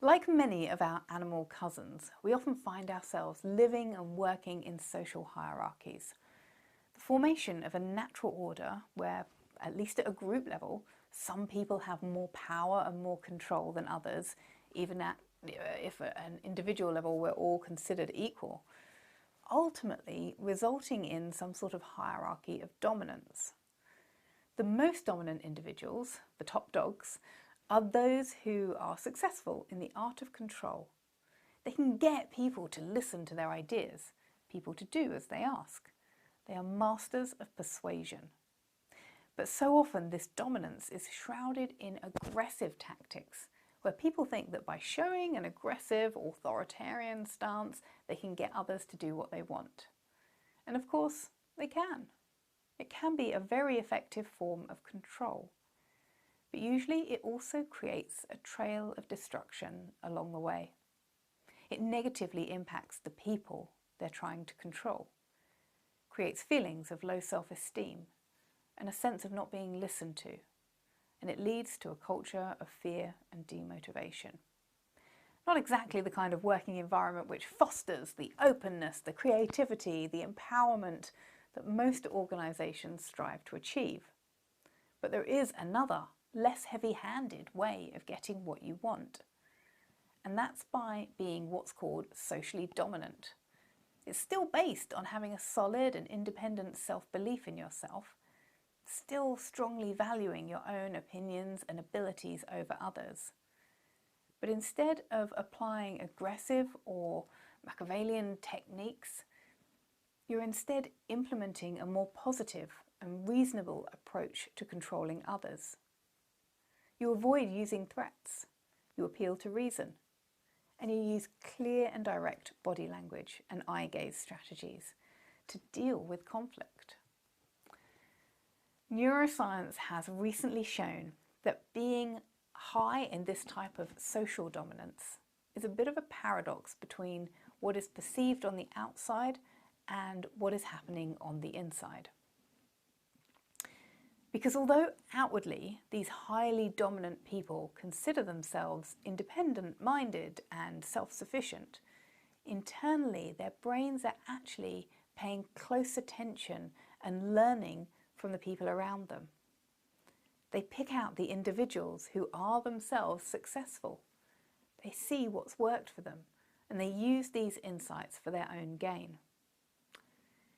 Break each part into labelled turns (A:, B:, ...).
A: Like many of our animal cousins, we often find ourselves living and working in social hierarchies. The formation of a natural order where, at least at a group level, some people have more power and more control than others, even if at an individual level we're all considered equal, ultimately resulting in some sort of hierarchy of dominance. The most dominant individuals, the top dogs, are those who are successful in the art of control. They can get people to listen to their ideas, people to do as they ask. They are masters of persuasion. But so often this dominance is shrouded in aggressive tactics, where people think that by showing an aggressive, authoritarian stance, they can get others to do what they want. And of course, they can. It can be a very effective form of control. But usually it also creates a trail of destruction along the way. It negatively impacts the people they're trying to control, creates feelings of low self-esteem and a sense of not being listened to, and it leads to a culture of fear and demotivation. Not exactly the kind of working environment which fosters the openness, the creativity, the empowerment that most organisations strive to achieve. But there is another, less heavy-handed way of getting what you want. And that's by being what's called socially dominant. It's still based on having a solid and independent self-belief in yourself, still strongly valuing your own opinions and abilities over others. But instead of applying aggressive or Machiavellian techniques, you're instead implementing a more positive and reasonable approach to controlling others. You avoid using threats, you appeal to reason, and you use clear and direct body language and eye gaze strategies to deal with conflict. Neuroscience has recently shown that being high in this type of social dominance is a bit of a paradox between what is perceived on the outside and what is happening on the inside. Because although outwardly these highly dominant people consider themselves independent-minded and self-sufficient, internally their brains are actually paying close attention and learning from the people around them. They pick out the individuals who are themselves successful. They see what's worked for them, and they use these insights for their own gain.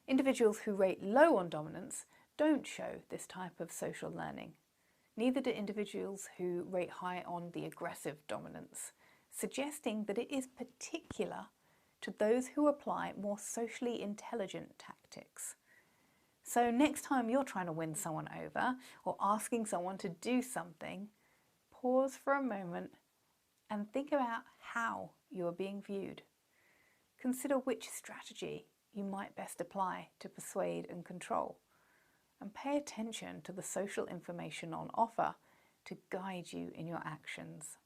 A: Individuals who rate low on dominance don't show this type of social learning. Neither do individuals who rate high on the aggressive dominance, suggesting that it is particular to those who apply more socially intelligent tactics. So next time you're trying to win someone over or asking someone to do something, pause for a moment and think about how you are being viewed. Consider which strategy you might best apply to persuade and control, and pay attention to the social information on offer to guide you in your actions.